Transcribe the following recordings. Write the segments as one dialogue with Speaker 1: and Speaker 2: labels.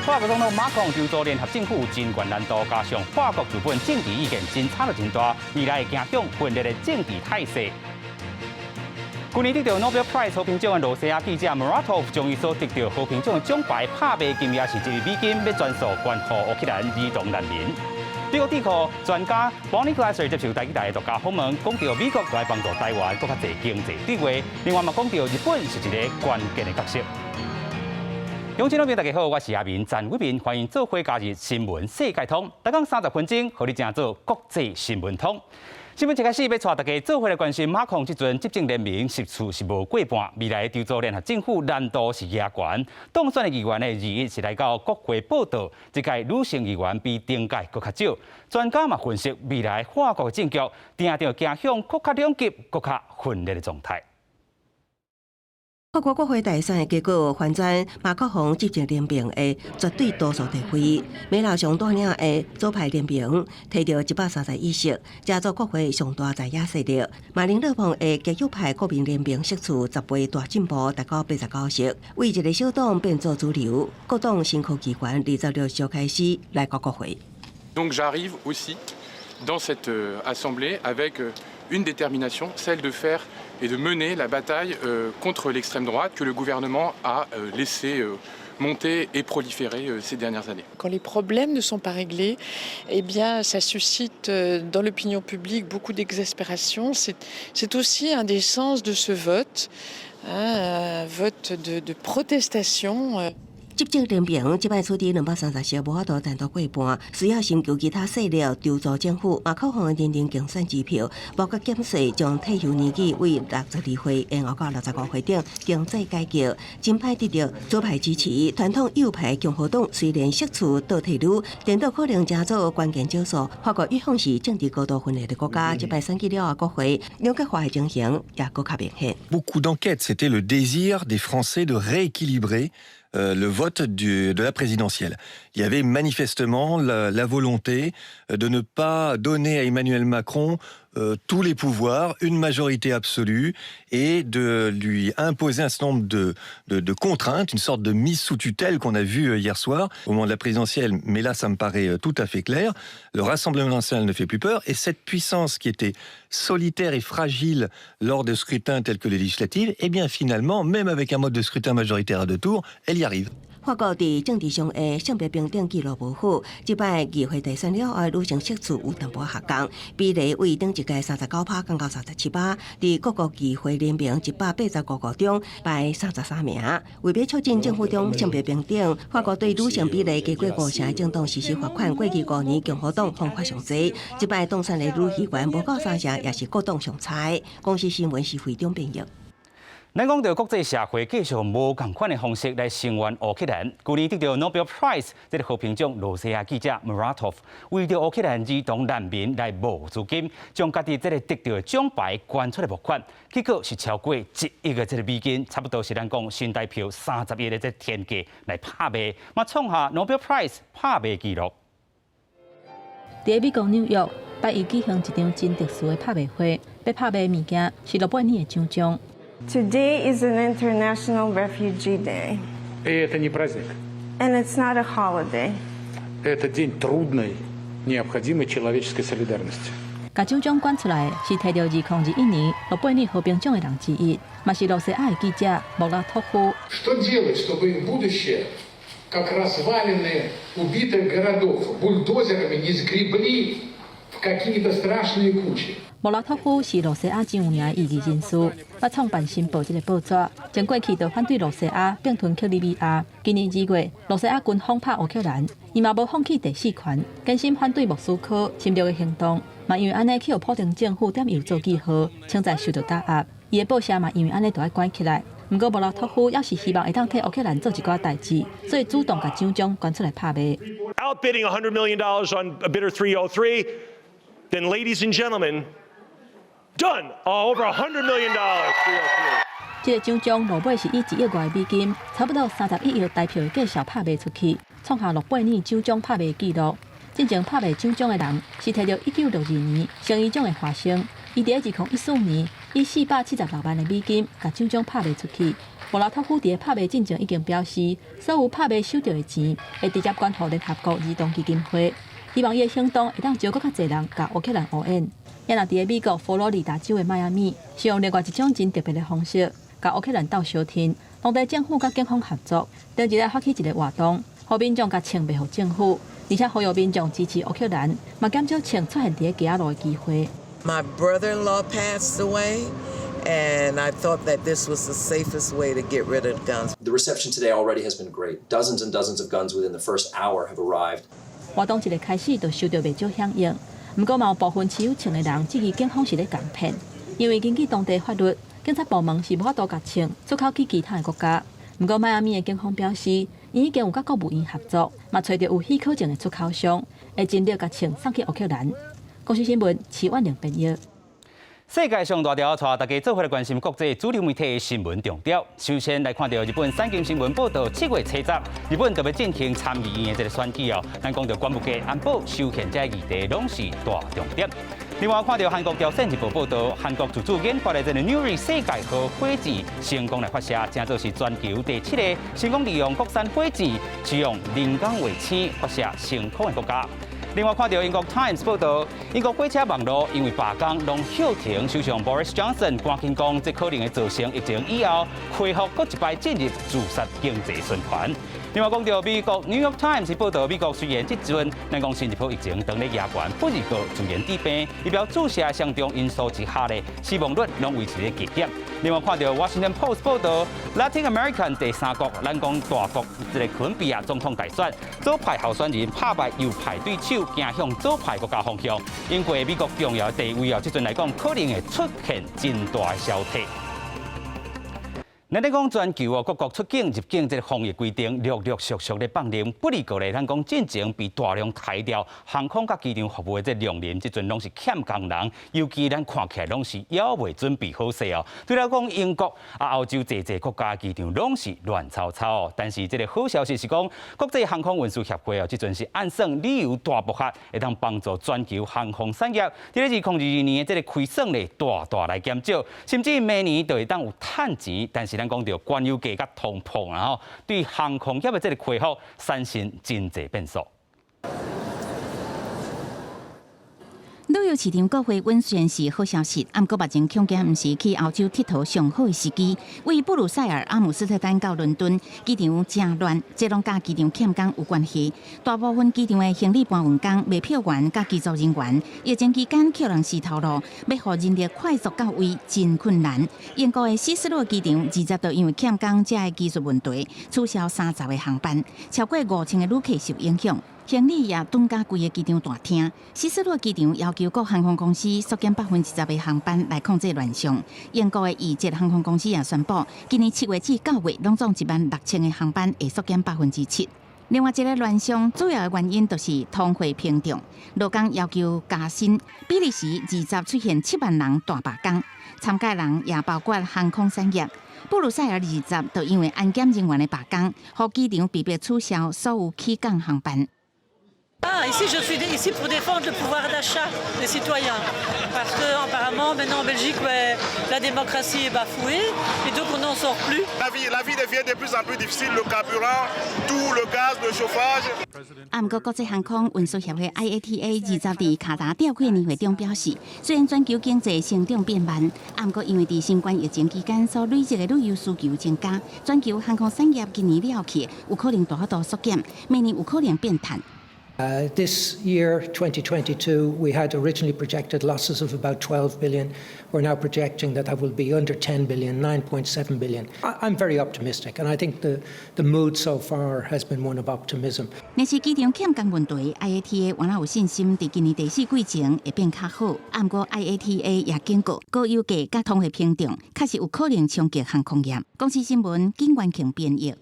Speaker 1: 法国总统马克龙筹组联合政府真悬难度，加上法国自本政治意见真差得真大，未来会影响分裂的政治态势。去年得到 Nobel Prize 和平奖的罗西亚记者 Muratov 将伊所得到和平奖的奖牌拍卖金额是1亿美金，要转售捐予乌克兰儿童难民。美国智库专家 Bonnie Glaser 接受台记台的独家访问，讲到美国来帮助台湾更较侪经济地位，另外嘛讲到日本是一个关键的角色。乡亲朋友大家好，我是阿明陈伟民，欢迎做伙加入新闻世界通，每讲30分钟，和你正做国际新闻通。新闻一开始要带大家做伙来关心马克龙这阵执政联盟实处是无过半，未来筹组联合政府难度是野悬。当选的议员的2是来到国会报道，这届女性议员比顶届更较少。专家嘛分析，未来法国的政局定着走向更较两极、更较分裂的状态。
Speaker 2: 法国国会大选的结果，反转马克龙执政联盟的绝对多数地位。美老上大领的左派联盟摕到130议席，加入国会上大在野势力。马林勒庞的极右派国民联盟失处10倍大进步，达到89席，为一个小党变作主流。各党新科议员26就开始来到国会。
Speaker 3: Donc j'arrive aussi dans cette assemblée avec une détermination, celle de faire et de mener la bataille contre l'extrême droite que le gouvernement a laissé monter et proliférer ces dernières années.
Speaker 4: Quand les problèmes ne sont pas réglés, eh bien, ça suscite dans l'opinion publique beaucoup d'exaspération. C'est aussi un des sens de ce vote, un vote de protestation.
Speaker 2: 执政联盟即摆取得230席，无法度单独过半，需要寻求其他势力筹组政府。马克龙的年龄竞选支票，包括减税，将退休年纪为62岁延后到65岁等经济改革，真歹得到左派支持。传统右派共和党虽然失处倒退率，但都可能加做关键招数。法国一向是政治高度分裂的国家，即摆选举了国会两极化的情形也更加明显。
Speaker 5: Beaucoup d'enquêtes, c'était le désir des Français de rééquilibrer le vote de la présidentielle. Il y avait manifestement la volonté de ne pas donner à Emmanuel Macron tous les pouvoirs, une majorité absolue, et de lui imposer un certain nombre de contraintes, une sorte de mise sous tutelle qu'on a vu hier soir au moment de la présidentielle. Mais là, ça me paraît tout à fait clair. Le Rassemblement national ne fait plus peur, et cette puissance qui était solitaire et fragile lors de scrutins tels que les législatives, eh bien finalement, même avec un mode de scrutin majoritaire à 2 tours, elle y arrive.
Speaker 2: 法国在政治上的性别平等记录无好，即摆议会大选了后，女性失处有淡薄下降，比例为顶一届39%降到37%。在各国议会联盟185个中排33名。为要促进政府中性别平等，法国对女性比例超过50%的政党实施罚款。过去5年，共和党罚款上多，即摆当选的女议员无到30%，也是各党上差。公司新闻是非常便宜。
Speaker 1: 咱讲到国际社会继续无同款的方式来声援乌克兰。去年得到 Nobel Prize 这个和平奖罗西亚记者 Muratov 为着乌克兰儿童难民来募资金，将家己这个得到的奖牌捐出来募款，结果是超过1亿的这个美金，差不多是咱讲新台币30亿的这天价来拍卖，嘛创下 Nobel Prize 拍卖纪录。
Speaker 6: 在美国纽约8月举行一场真特殊的拍卖会，要拍卖的物件是诺贝尔的奖章。
Speaker 7: Today is an International Refugee Day.
Speaker 8: И это не праздник.
Speaker 7: And it's not a holiday.
Speaker 8: Это день трудной, необходимой человеческой солидарности.
Speaker 6: 把奖章捐出来是摕到2021年诺贝尔和平奖的人之一，嘛是罗西亚的记者莫拉托夫。
Speaker 8: Что делать, чтобы их будущее, как развалины убитых городов, бульдозерами не сгребли в какие-то страшные кучи?
Speaker 6: 莫拉托夫是罗西亚真有名的异议人士，捌创办《新报》这个报纸，前过去就反对罗西亚并吞克里米亚。今年2月，罗西亚军轰拍乌克兰，伊嘛无放弃第4权，坚信反对莫斯科侵略的行动。嘛因为安尼去互普丁政府点油做记号，称在受到打压。伊的报社嘛因为安尼就要关起来。不过莫拉托夫也是希望会当替乌克兰做一寡代志，所以主动把奖章捐出来拍卖。
Speaker 9: Outbidding $100 million on a bidder 303, then ladies and gentlemen. Done! Over $100 million.
Speaker 6: 这个奖章诺贝尔是以1亿外美金，差不多31亿台票的价数拍卖出去，创下诺贝尔奖章拍卖纪录。真正拍卖奖章的人是摕到1962年生意奖的华生，伊伫2014年以476万的美金，甲奖章拍卖出去。莫拉托夫伫拍卖进前已经表示，所有拍卖收到的钱会直接捐予联合国儿童基金会，希望伊的行动会当招更较侪人甲乌克兰応援。也若伫美国佛羅里達州的邁阿密，是用另外一種真特別的方式，甲烏克蘭鬥相挺。當地政府甲警方合作，定期來發起一個活動，讓民眾甲槍賣予政府，而且呼籲民眾支持烏克蘭，嘛減少槍出現伫街仔路的機會。
Speaker 10: My brother-in-law passed away, and I thought that this was the safest way to get rid of guns.
Speaker 11: The reception today already has been great. Dozens and dozens of guns within the first hour have arrived.
Speaker 6: 活動一個開始就收到袂少響應，不過嘛有部分持有槍的人質疑警方是咧講騙，因為根據當地法律，警察部門是無法度甲槍出口去其他的國家。不過邁阿密的警方表示，伊已經有甲國務院合作，嘛找到有許可證的出口商，會盡力甲槍送去烏克蘭。公視新聞徐婉玲報道。
Speaker 1: 世界上大条，帶大家做伙來關心國際主流媒體的新聞重點。首先來看到日本產經新聞報道，7月7日，日本特別進行參議院的這個選舉哦。咱講到關於嘅安保、修憲這議題，攏是大重點。另外看到韓國朝鮮日報報道，韓國自主研發的這個 Nuri 世界號火箭成功來發射，正做是全球第7個成功利用國產火箭使用人工衛星發射成功的國家。另外看到英國 Times 報道，英國火車網絡因為罷工，攏休停。首相 Boris Johnson 趕緊講，這可能會造成疫情以後恢復閣一擺進入自殺經濟循環。另外講到美國 New York Times 報道，美國雖然即陣咱講新一波疫情當咧壓懸，不過自然治病，代表注射上重因素之下咧，死亡率攏維持咧極低。另外看到 Washington Post 報道 ，Latin American 第三國，咱講大國，即個哥倫比亞總統大選，左派候選人拍敗右派對手，行向左派國家方向。因為美國重要地位哦，即陣來講可能會出現真大的消退。咱咧講全球哦，各國出境入境這個防疫規定陸陸續續咧放寬，不離過來，咱講進前被大量裁掉航空甲機場服務的這量能，即陣攏是欠工人，尤其咱看起來攏是還未準備好勢哦。對來講，英國歐洲儕國家機場攏是亂糟糟哦。但是這個好消息是講，國際航空運輸協會哦，即陣是按算旅遊大幕發，會當幫助全球航空產業，在2022年的這個虧損咧大來減少，甚至明年就會當有賺錢。但是咱講到原油價甲通膨啊，吼，對航空業的這個恢復產生真濟變數。
Speaker 12: 旅遊市場各回穩算是好消息，不過目前恐驚唔是去歐洲佚佗上好的時機。為布魯塞爾、阿姆斯特丹到倫敦機場真亂，這攏甲機場欠工有關係。大部分機場的行李搬運工、賣票員、甲機組人員，疫情期間扣人死頭路，要讓人力快速到位真困難。英國的希斯羅機場20度因為欠工這個技術問題，取消30個航班，超過5000個旅客受影響。行李也囤加規個機場大廳，希斯羅機場要求各航空公司縮減10%的航班來控制亂象。英國的易捷航空公司也宣布，今年7月至9月，攏總16000個航班會縮減7%。另外一個亂象主要的原因就是通貨膨脹，勞工要求加薪。比利時20出現7萬人大罷工，參加人也包括航空產業。布魯塞爾20就因為安檢人員的罷工，讓機場被迫取消所有起港航班。
Speaker 13: Ici, je suis ici pour défendre le pouvoir d'achat des citoyens. Parce qu'apparemment, maintenant en Belgique, la démocratie est bafouée et donc on n'en sort plus.
Speaker 14: La vie devient de plus en plus difficile, le carburant, tout le gaz, le chauffage.
Speaker 12: 不過國際航空運輸協會 IATA 20在卡達召開年會中表示，雖然全球經濟成長變慢，不過因為在新冠疫情期間所累積的旅遊需求增加，全球航空產業今年了起有可能大幅度縮減，明年有可能變淡。
Speaker 15: This year, 2022, we had originally projected losses of about 12 billion. We're now projecting that will be under 10 billion, 9.7 billion. I'm very optimistic, and I think the mood so far has been one of optimism.
Speaker 12: 若是機場欠工問題 ，IATA 原來有信心在今年第4季前會變較好。不過 IATA 也警告，高油價甲通貨膨脹確實有可能衝擊航空業。公視新聞金元慶編譯。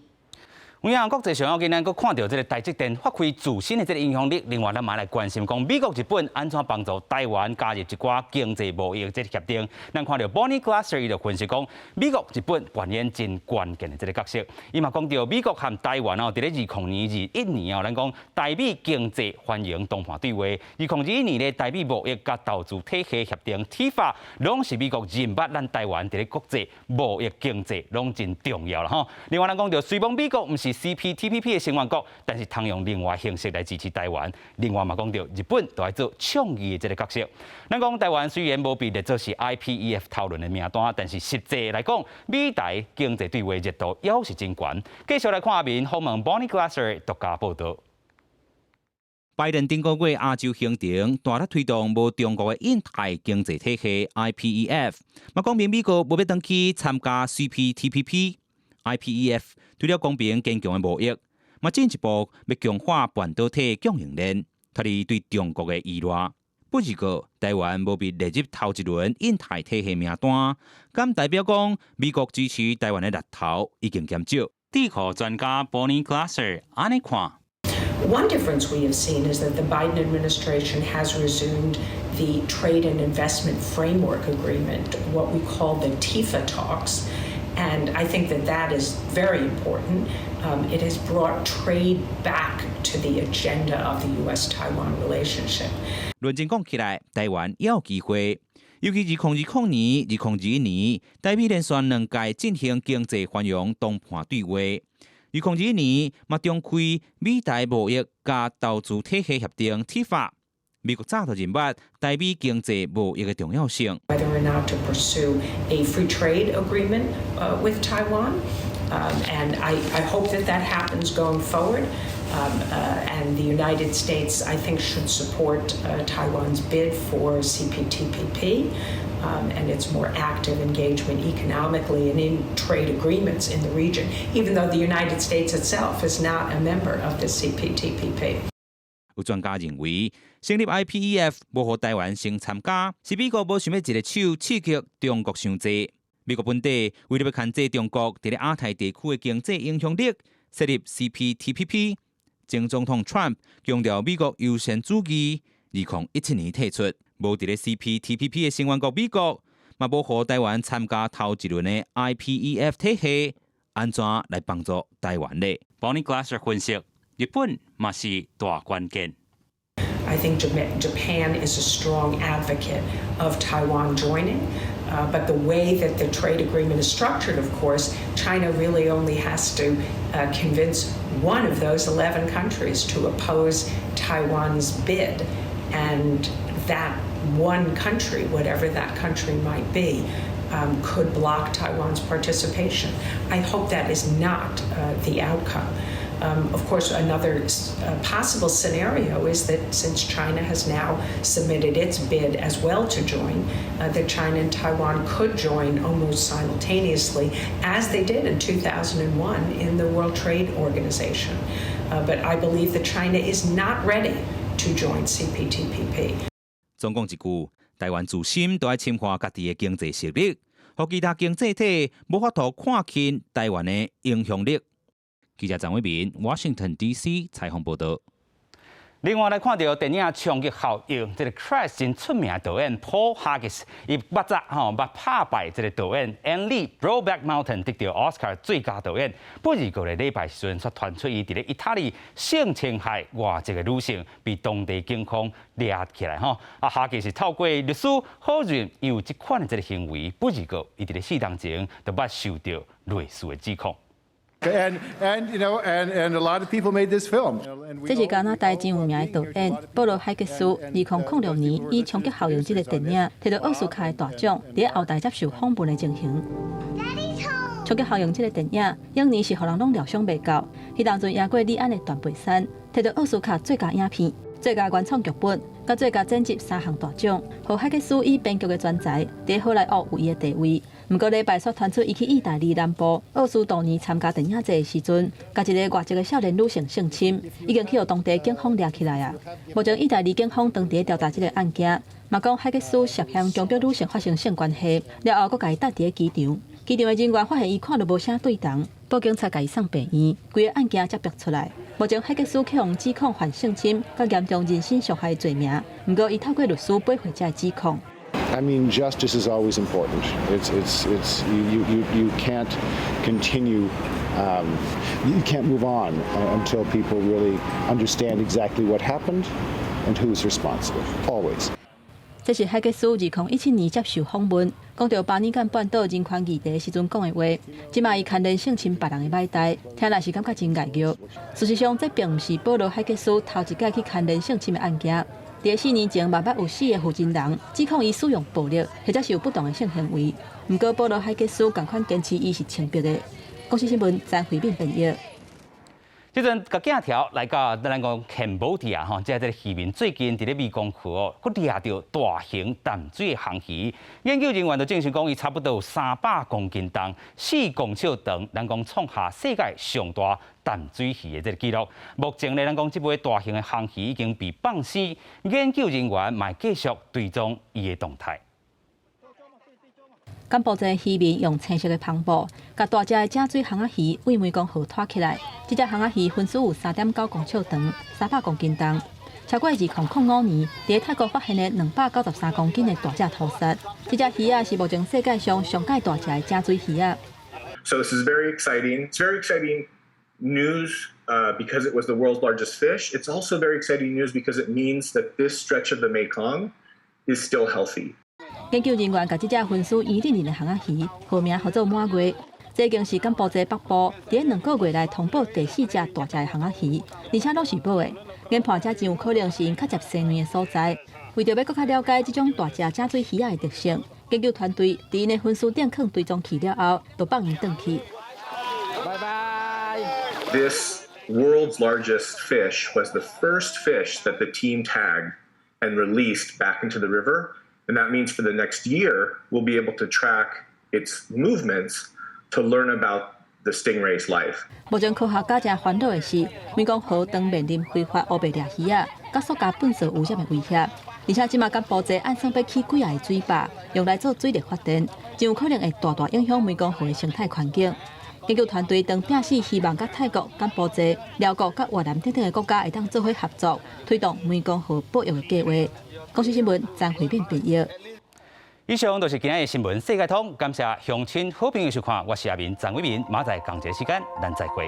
Speaker 1: 有影国际上今咱佫看到这个台积电发挥自身的这个影响力，另外咱嘛来关心讲美国、日本安怎帮助台湾加入一寡经济贸易这个协定。咱看到 Bonnie Glaser 伊就分析讲，美国、日本扮演真关键的这个角色。伊嘛讲到美国和台湾哦，伫咧2021年哦，咱讲台美经济欢迎谈判对话。2021年咧台美贸易甲投资体系协定 TIFA 拢是美国认捌咱台湾伫咧国际贸易经济拢真重要啦吼。另外咱讲到，虽然美国毋是 CPTPP 的成员国，但是通用另外形式来支持台湾。另外嘛讲到日本都来做倡议的这个角色。咱讲台湾虽然无被列作是 IPEF 讨论的名单，但是实际来讲，美台经济对话热度也是真悬。继续来看下面访问 Bonnie Glaser 独家报道。
Speaker 16: 拜登顶个月亚洲行程大力推动无中国的印太经济体系 IPEF， 嘛讲明美国无要登去参加 CPTPP。IPEF 除了公平坚强的贸易，嘛进一步要强化半导体供应链，脱离对中国的依赖。不过，台湾无被列入头一轮印太体系名单，咁代表讲美国支持台湾的力头已经减少。地壳专家 Bonnie Glaser 安尼看。
Speaker 17: One difference we have seen is that the Biden administration has resumed the Trade and Investment Framework Agreement, what we call the TIFA talks. And I think that is very important. It has brought trade back to the agenda of the U.S.-Taiwan relationship.
Speaker 16: 论真讲起来，台湾也有机会，尤其2020年、2021年，台美连续两届进行经济繁荣谈判对话。2021年嘛重开美台贸易甲投资体系协定 TIFA。美国早就认捌台美经济贸易的重要性。
Speaker 17: Whether or not to pursue a free trade agreement with Taiwan, and I hope that happens going forward. And the United States, I think, should support Taiwan's bid for CPTPP and its more active engagement economically and in trade agreements in the region, even though the United States itself is not a member of the CPTPP.
Speaker 16: 有专家认为，成立 IPEF 无互台湾先参加，是美国无想要一个手刺激中国伤济。美国本地为了要牵制中国伫咧亚太地区的经济影响力，设立 CPTPP。前总统 Trump 强调美国优先主义，2017年提出，无伫咧 CPTPP 的成员国美国，嘛无互台湾参加头一轮的 IPEF 体系，安怎来帮助台湾呢？
Speaker 1: Bonnie Glaser 分析。日本嘛是大关键。
Speaker 17: I think Japan is a strong advocate of Taiwan joining, but the way that the trade agreement is structured, of course, China really only has to convince one of those 11 countries to oppose Taiwan's bid, and that one country, whatever that country might be, could block Taiwan's participation. I hope that is not the outcome. Of course, another possible scenario is that since China has now submitted its bid as well to join, that China and Taiwan could join almost simultaneously, as they did in 2001 in the World Trade Organization. But I believe that China is not ready to join CPTPP.
Speaker 16: 总讲一句，台湾自心都爱深化家己的经济实力，互其他经济体无法度看轻台湾的影响力。记者张伟民 ，Washington D.C. 采访报道。
Speaker 1: 另外来看到电影《冲击效应》，这个 Crash 真出名的导演 Paul Haggis， 伊捌拍败这个导演 Ang Lee，《Brokeback Mountain》得到奥斯卡最佳导演。不过个礼拜时阵，却传出伊伫咧意大利性侵害外籍的女性，被当地警方抓起来Haggis 是透过律师否认伊有这款的这个行为，不过伊伫咧死当前就捌受到类似的指控。
Speaker 18: And a lot of people made this film.
Speaker 6: 这是加拿大真有名的导演保罗·海吉斯，2006年以《冲击效应》这个电影摕到奥斯卡的大奖，伫后台接受访问的情形。《冲击效应》这个电影，影年是予人拢料想袂到，迄当阵赢过李安的《断背山》，摕到奥斯卡最佳影片、最佳原创剧本、甲最佳剪辑3项大奖。互海吉斯以编剧的专才，伫好莱坞有伊的地位。不过礼拜却传出伊去意大利南部奥斯多尼参加电影节的时阵，甲一个外籍的少年女性性侵，已经去互当地警方抓起来啊。目前意大利警方当地调查这个案件，嘛讲海吉斯涉嫌强迫女性发生性关系，了后佫甲伊搭伫机场。机场的人员发现伊看到无啥对同，报警才甲伊送病院，规个案件才爆出来。目前海吉斯去互指控犯性侵、甲严重人身伤害罪名，不过伊透过律师驳回这指控。
Speaker 19: I mean, justice is always important. You can't continue. You can't move on until people really understand exactly what happened and who's responsible. Always.
Speaker 6: 这是海吉斯2017年接受访问，讲到巴尼干半岛人权议题时阵讲的话。即卖伊牵连性侵别人的歹代，听来是感觉真碍虐。事实上，这并不是保罗海吉斯头一届去牵连性侵的案件。在4年前，慢慢有4个负责人指控伊使用暴力，或者是有不当的性行为。不过，保罗海吉斯同款坚持伊是清白的。公司新闻张回应本页。
Speaker 1: 即阵甲镜条来到咱讲柬埔寨啊，即个渔民最近伫咧湄公河哦，佫掠到大型淡水航鱼。研究人员就证实讲，伊差不多有300公斤重，4公尺长，咱讲创下世界上大淡水鱼的这个纪录。目前咧，咱讲即尾大型的航鱼已经被放死，研究人员嘛继续追踪伊的动态。
Speaker 6: 柬埔寨渔民用青色的篷布，把大只的正水航鱼为湄公河拖起来。这只航鱼分数有3.9公尺长，300公斤重。超过2005年，在泰国发现的293公斤的大只屠杀。这只鱼啊是目前世界上上界大只的正水鱼啊。
Speaker 20: So this is very exciting. It's very exciting news because it was the world's largest fish. It's also very exciting news because it means that this stretch of the Mekong is still healthy.
Speaker 6: 研究人员把这只分数1厘米的航鱼，号名叫做满月。这已经是柬埔寨北部在2个月内通报第4只大只的航鱼，而且都是保的。研判这真有可能是因较接生卵的所在。为着要更加了解这种大只正水鱼的特性，研究团队在因的分数点放追踪器了后，就放伊转去。
Speaker 20: 拜拜。This world's largest fish was the first fish that the team tagged and released back into the river. And that means for the next year, we'll be able to track its movements to learn about the stingray's life.
Speaker 6: 目前科学家正烦恼的是，湄公河当面临非法乌白掠鱼啊，甲塑胶粪扫污染的威胁。而且即马柬埔寨按算要起几啊个水坝，用来做水力发电，真有可能会大大影响湄公河的生态环境。研究团队当正是希望甲泰国、柬埔寨、辽国甲越南等等的国家会当做伙合作，推动湄公河保育的计划。公司新闻张回应编译。
Speaker 1: 以上就是今日的新闻世界通，感谢乡亲好朋友收看，我是阿明张伟民，马在同一时间咱再会。